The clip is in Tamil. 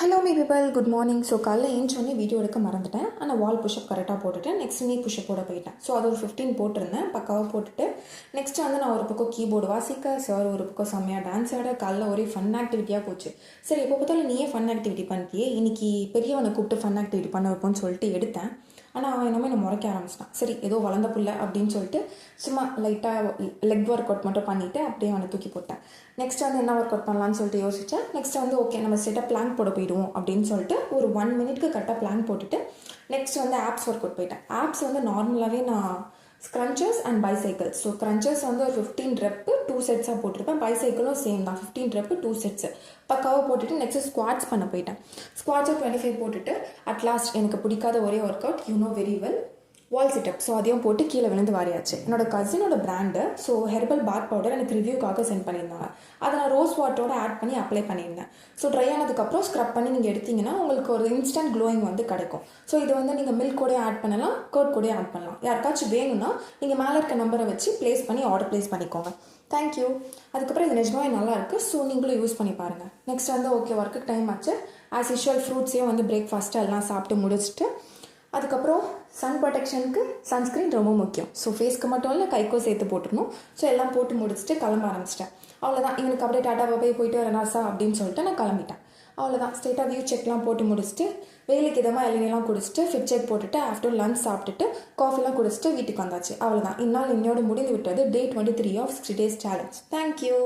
Hello me people, good morning. So காலைல ஏஞ்சோடனே வீடியோ எடுக்க மறந்துட்டேன். ஆனால் வால் புஷ்அப் கரெக்டாக போட்டுட்டேன். நெக்ஸ்ட் நீ புஷ்அப் போட போயிட்டேன். ஸோ அது ஒரு 15 போட்டிருந்தேன், பக்காவாக போட்டுட்டு நெக்ஸ்ட்டு வந்து நான் ஒரு பக்கம் கீபோர்டு வாசிக்க, சார் ஒரு பக்கம் செம்மையாக டான்ஸ் ஆட, காலைல ஒரே ஃபன் ஆக்டிவிட்டியாக போச்சு. சரி, எப்போ பார்த்தாலும் நீயே ஃபன் ஆக்டிவிட்டி பண்ணிட்டியே, இன்னைக்கு பெரியவனை கூப்பிட்டு ஃபன் ஆக்டிவிட்டி பண்ண வைப்போம்னு சொல்லிட்டு எடுத்தேன். ஆனால் அவன் என்னமே என்னை முறைக்க ஆரம்பிச்சிட்டான். சரி, ஏதோ வளர்ந்த புள்ள அப்படின்னு சொல்லிட்டு சும்மா லைட்டாக லெக் ஒர்க் அவுட் மட்டும் பண்ணிவிட்டு அப்படியே அவனை தூக்கி போட்டேன். நெக்ஸ்ட் வந்து என்ன ஒர்க் அவுட் பண்ணலான்னு சொல்லிட்டு யோசித்தேன். நெக்ஸ்ட் வந்து ஓகே, நம்ம ஸ்ட்ரெயிட்டாக பிளாங்க் போட போயிடுவோம் அப்படின்னு சொல்லிட்டு ஒரு 1 மினிட்க்கு கரெக்டாக பிளாங்க் போட்டுட்டு நெக்ஸ்ட் வந்து ஆப்ஸ் ஒர்க் அவுட் போயிட்டேன். ஆப்ஸ் வந்து நார்மலாகவே நான் ஸ்க்ரன்ச்சர்ஸ் அண்ட் பைசைக்கிள். ஸோ க்ரன்ச்சர்ஸ் வந்து ஒரு 15 ரெப்பு 2 செட்ஸாக போட்டிருப்பேன். பைசைக்கிளும் சேம் தான், 15 ரெப்பு 2 செட்ஸு பக்காவாக போட்டுட்டு நெக்ஸ்ட் ஸ்குவாட்ஸ் பண்ண போயிட்டேன். ஸ்குவாட்ஸை 25 போட்டுட்டு அட்லாஸ்ட் எனக்கு பிடிக்காத ஒரே workout, you know very well, wall situp. So அதையும் போட்டு கீழே விழுந்து வாரியாச்சு. என்னோட கசினோட brand so herbal bath powder எனக்கு ரிவ்யூக்காக சென்ட் பண்ணியிருந்தாங்க. அதை நான் ரோஸ் வாட்டரோட ஆட் பண்ணி அப்ளை பண்ணியிருந்தேன். ஸோ ட்ரை ஆனதுக்கப்புறம் ஸ்க்ரப் பண்ணி நீங்கள் எடுத்திங்கன்னா உங்களுக்கு ஒரு இன்ஸ்டன்ட் க்ளோயிங் வந்து கிடைக்கும். ஸோ இது வந்து நீங்கள் மில்க் கூட ஆட் பண்ணலாம், கர்ட் கூட ஆட் பண்ணலாம். யாருக்காச்சும் வேணும்னா நீங்கள் மேலே இருக்க நம்பரை வச்சு ப்ளேஸ் பண்ணி ஆர்டர் ப்ளேஸ் பண்ணிக்கோங்க. தேங்க்யூ. அதுக்கப்புறம் இது நிஜமாவே நல்லா இருக்குது. ஸோ நீங்களும் யூஸ் பண்ணி பாருங்கள். நெக்ஸ்ட் வந்து ஓகே, ஒர்க்குக்கு டைம் ஆச்சு. ஆஸ் யூஷுவல் ஃப்ரூட்ஸையும் வந்து பிரேக்ஃபாஸ்ட்டு எல்லாம் சாப்பிட்டு முடிச்சுட்டு அதுக்கப்புறம் சன் ப்ரொடெக்ஷனுக்கு சன்ஸ்க்ரீன் ரொம்ப முக்கியம். ஸோ ஃபேஸ்க்கு மட்டும் இல்லை, கைக்கும் சேர்த்து போட்டுருணும். ஸோ எல்லாம் போட்டு முடிச்சுட்டு கிளம்ப ஆரம்பிச்சிட்டேன். அவ்வளோதான், இவனுக்கு அப்படியே டாட்டா போயிட்டு வரேனாசா அப்படின்னு சொல்லிட்டு நான் கிளம்பிட்டேன். அவ்வளோதான், ஸ்ட்ரெயிட்டாக வியூ செக்லாம் போட்டு முடிச்சுட்டு வெயிலுக்கு இதமாக இளநீலாம் குடிச்சிட்டு ஃபிட் செக் போட்டுட்டு ஆஃப்டர் லஞ்ச் சாப்பிட்டுட்டு காஃபிலாம் குடிச்சிட்டு வீட்டுக்கு வந்தாச்சு. அவ்வளோதான், இந்நாள் இன்னோடு முடிந்து விட்டது. Day 23 of 60 days challenge. Thank you.